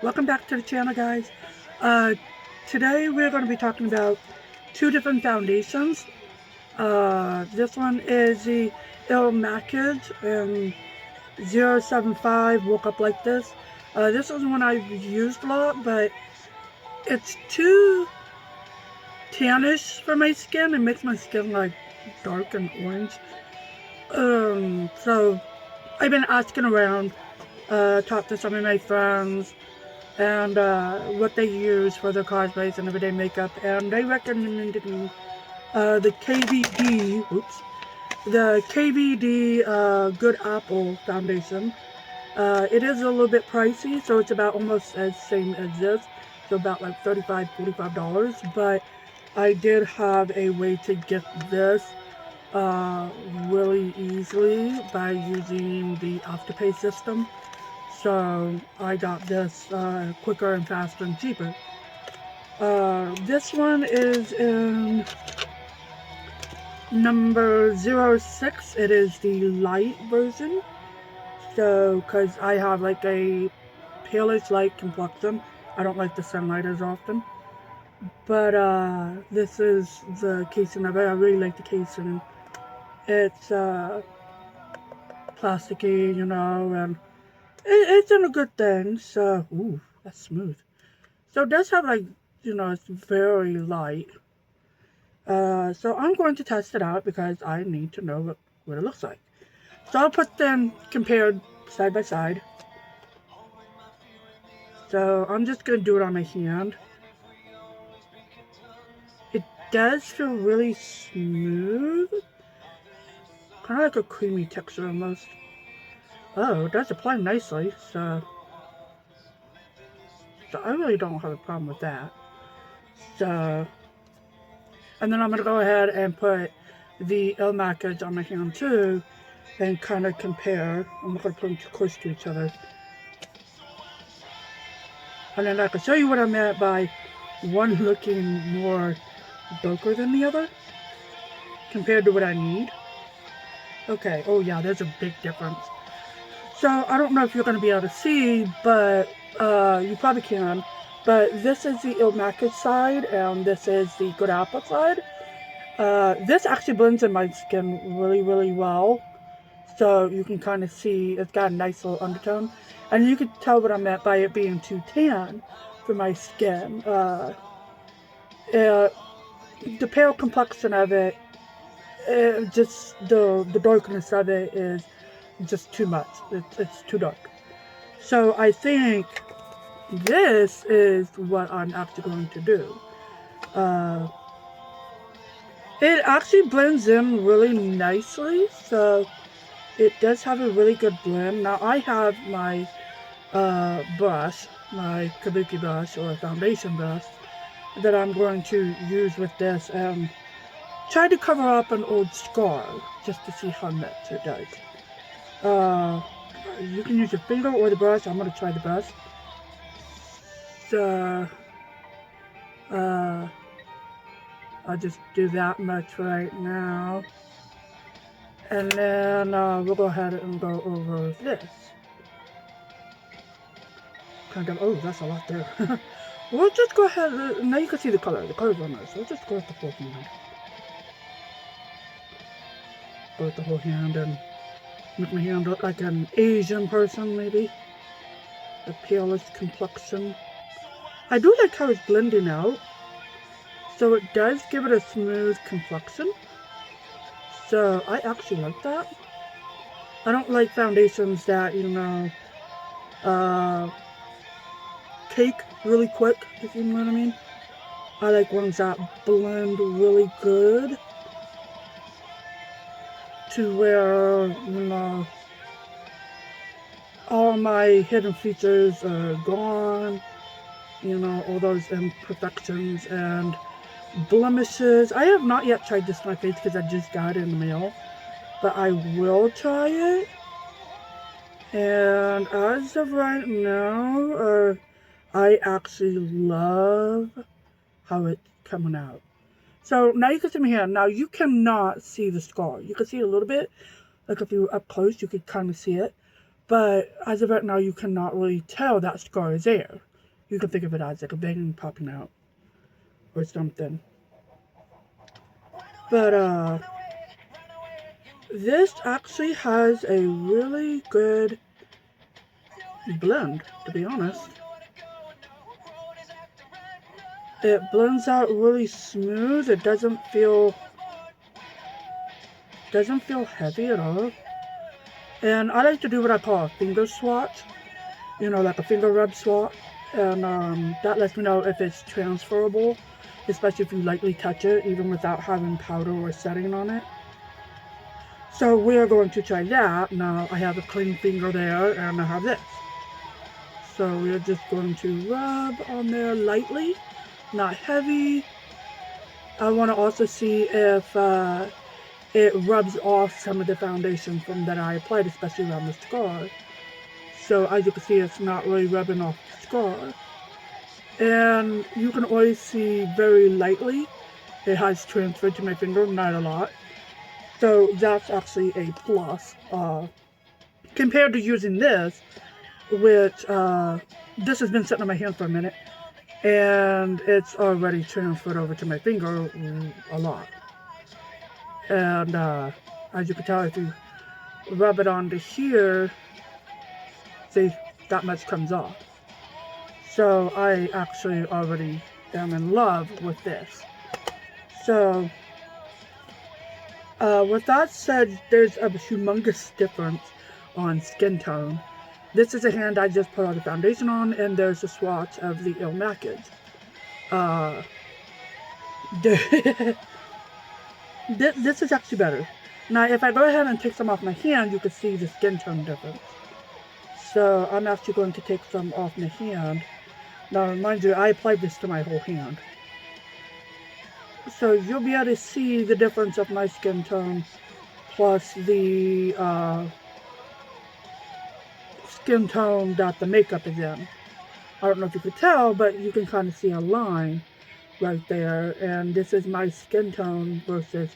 Welcome back to the channel, guys. Uh, Today we're going to be talking about two different foundations. This one is the IL Makiage and 075 Woke Up Like This. This is one I've used a lot, but it's too tannish for my skin. It makes my skin like dark and orange. So I've been asking around, talked to some of my friends, and what they use for their cosplays and everyday makeup, and they recommended me the KVD, the KVD Good Apple Foundation. It is a little bit pricey, so it's about almost as same as this, so about like $35, $45, but I did have a way to get this really easily by using the Afterpay system. So I got this quicker and faster and cheaper. This one is in number 06. It is the light version. So, because I have like a palish light complexion, I don't like the sunlight as often. But this is the casing of it. I really like the casing. It's plasticky, and it's in a good thing. So, ooh, that's smooth. So it does have like, it's very light. So I'm going to test it out because I need to know what it looks like. So I'll put them compared side by side. So I'm just going to do it on my hand. It does feel really smooth. Kind of like a creamy texture almost. Oh, it does apply nicely, so I really don't have a problem with that. So, and then I'm going to go ahead and put the IL Makiage on my hand too, and kind of compare. I'm not going to put them too close to each other. And then I can show you what I meant by one looking more darker than the other, compared to what I need. Okay, oh yeah, there's a big difference. So, I don't know if you're going to be able to see, but you probably can. But this is the IL Makiage side, and this is the Good Apple side. This actually blends in my skin really, really well. So you can kind of see it's got a nice little undertone. And you can tell what I meant by it being too tan for my skin. The pale complexion of it, just the darkness of it is just too much. It's too dark. So I think this is what I'm actually going to do. It actually blends in really nicely, so it does have a really good blend. Now I have my brush, my kabuki brush or foundation brush, that I'm going to use with this and try to cover up an old scar just to see how much it does. You can use your finger or the brush. I'm going to try the brush. So, I'll just do that much right now. And then we'll go ahead and go over this. Kind of, oh, that's a lot there. We'll just go ahead, now you can see the color. The color's on nice. We'll just go with the whole hand. Go with the whole hand and make my hand look like an Asian person, maybe. A palest complexion. I do like how it's blending out. So it does give it a smooth complexion. So I actually like that. I don't like foundations that, cake really quick, if you know what I mean. I like ones that blend really good to where, all my hidden features are gone. All those imperfections and blemishes. I have not yet tried this on my face because I just got it in the mail, but I will try it. And as of right now, I actually love how it's coming out. So now you can see my hand. Now you cannot see the scar. You can see it a little bit. Like if you were up close, you could kind of see it. But as of right now, you cannot really tell that scar is there. You can think of it as like a vein popping out or something. But this actually has a really good blend, to be honest. It blends out really smooth. It doesn't feel heavy at all. And I like to do what I call a finger swatch, you know, like a finger rub swatch, and that lets me know if it's transferable, especially if you lightly touch it, even without having powder or setting on it. So we are going to try that. Now I have a clean finger there, and I have this. So we're just going to rub on there lightly, not heavy. I want to also see if it rubs off some of the foundation from that I applied, especially around the scar. So as you can see, it's not really rubbing off the scar. And you can always see very lightly it has transferred to my finger, not a lot. So that's actually a plus. Compared to using this, which this has been sitting on my hand for a minute, and it's already transferred over to my finger a lot. And as you can tell, if you rub it onto here, see, that much comes off. So I actually already am in love with this. So with that said, there's a humongous difference on skin tone. This is a hand I just put all the foundation on, and there's a swatch of the IL Makiage. This is actually better. Now, if I go ahead and take some off my hand, you can see the skin tone difference. So I'm actually going to take some off my hand. Now, mind you, I applied this to my whole hand. So you'll be able to see the difference of my skin tone plus the skin tone that the makeup is in. I don't know if you could tell, but you can kind of see a line right there. And this is my skin tone versus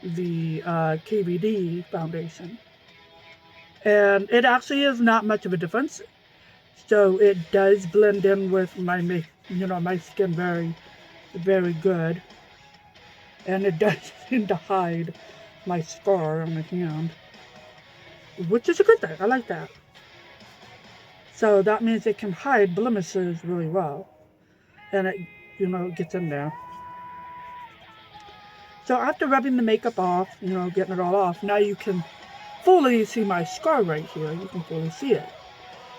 the KVD Foundation. And it actually is not much of a difference. So it does blend in with my skin very, very good. And it does seem to hide my scar on my hand, which is a good thing. I like that. So that means it can hide blemishes really well. And it, gets in there. So after rubbing the makeup off, getting it all off, now you can fully see my scar right here. You can fully see it.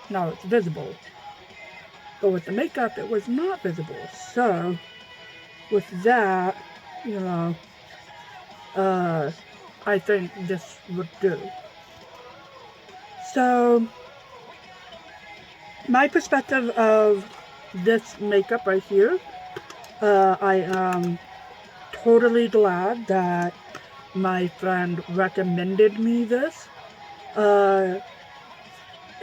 Now it's visible. But with the makeup, it was not visible. So with that, I think this would do. So my perspective of this makeup right here, I am totally glad that my friend recommended me this.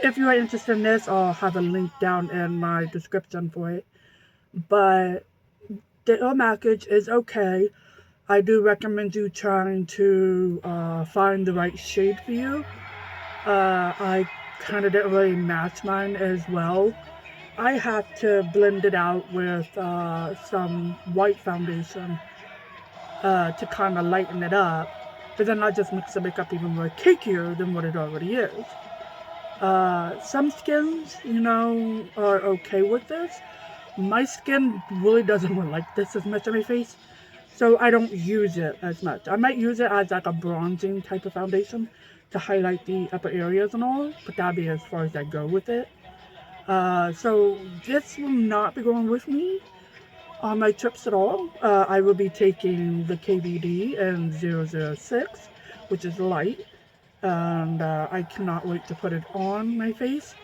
If you are interested in this, I'll have a link down in my description for it. But the IL Makiage is okay. I do recommend you trying to find the right shade for you. I kind of didn't really match mine as well. I had to blend it out with some white foundation to kind of lighten it up. But then I just mix the makeup even more cakier than what it already is. Some skins, are okay with this. My skin really doesn't like this as much on my face, so I don't use it as much. I might use it as like a bronzing type of foundation to highlight the upper areas and all, but that'd be as far as I go with it. So this will not be going with me on my trips at all. I will be taking the KVD and 006, which is light. And I cannot wait to put it on my face,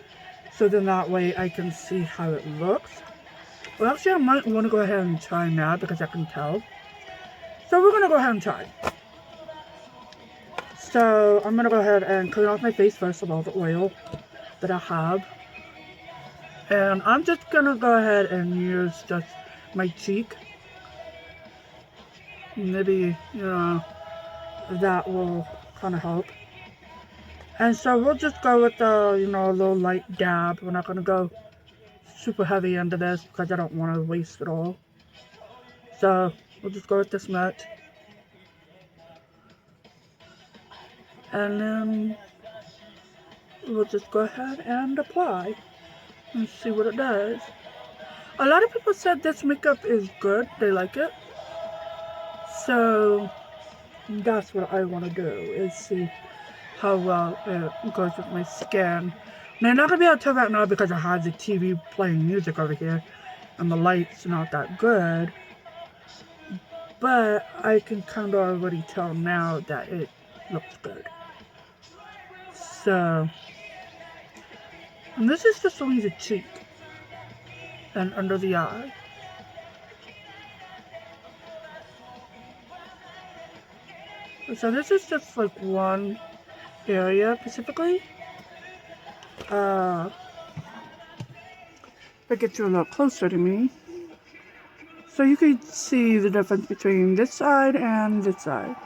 so then that way I can see how it looks. Well, actually, I might want to go ahead and try now because I can tell. So we're going to go ahead and try. So I'm going to go ahead and clean off my face first of all the oil that I have. And I'm just going to go ahead and use just my cheek. Maybe, that will kind of help. And so we'll just go with a little light dab. We're not going to go super heavy into this because I don't want to waste it all. So we'll just go with this much. And then we'll just go ahead and apply and see what it does. A lot of people said this makeup is good. They like it. So that's what I want to do, is see how well it goes with my skin. Now, I'm not going to be able to tell right now because I have the TV playing music over here and the light's not that good. But I can kind of already tell now that it looks good. So, and this is just only the cheek and under the eye. So this is just like one area specifically. If I get you a little closer to me, so you can see the difference between this side and this side.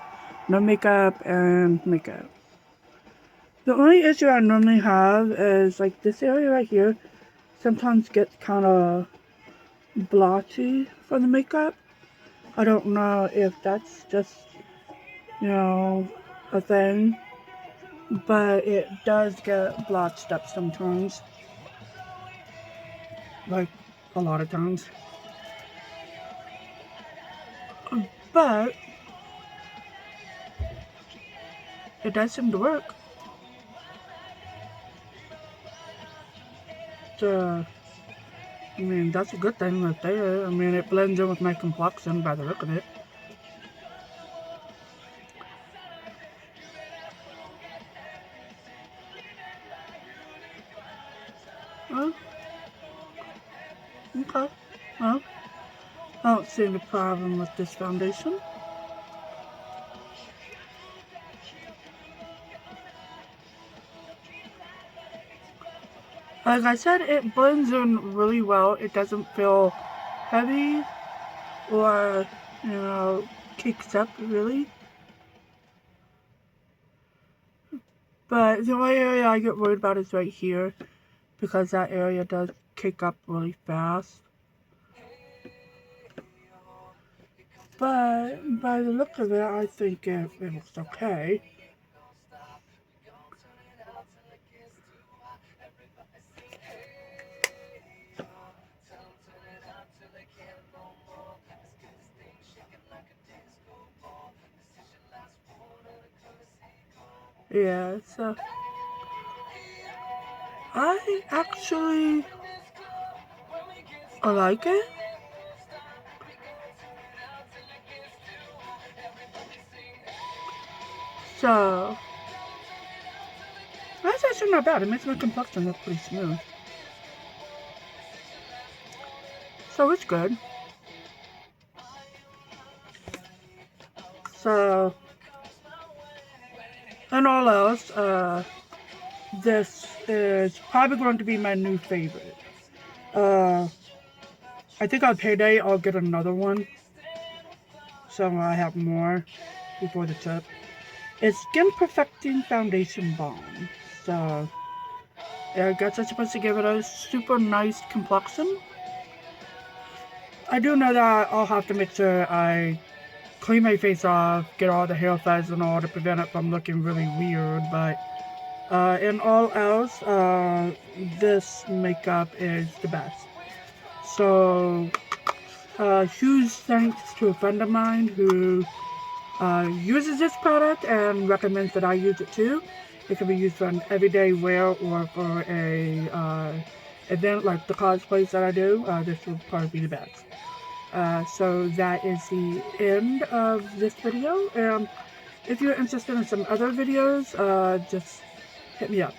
No makeup and makeup. The only issue I normally have is like this area right here sometimes gets kind of blotchy from the makeup. I don't know if that's just, you know, a thing, but it does get blotched up sometimes. Like a lot of times. But it does seem to work. So, I mean, that's a good thing right there. I mean, it blends in with my complexion by the look of it. Oh, okay. Well, I don't see any problem with this foundation. Like I said, it blends in really well. It doesn't feel heavy or, you know, cakes up really. But the only area I get worried about is right here, because that area does cake up really fast. But by the look of it, I think it looks okay. Yeah, so I actually like it. So that's actually not bad. It makes my complexion look pretty smooth. So it's good. So, and all else, this is probably going to be my new favorite. I think on payday I'll get another one, so I have more before the trip. It's Skin Perfecting Foundation Balm. So, yeah, I guess it's supposed to give it a super nice complexion. I do know that I'll have to make sure I clean my face off, get all the hair fuzz and all to prevent it from looking really weird, but in all else, this makeup is the best. So, huge thanks to a friend of mine who uses this product and recommends that I use it too. It can be used for an everyday wear or for a event like the cosplays that I do. This will probably be the best. So that is the end of this video. And if you're interested in some other videos, just hit me up.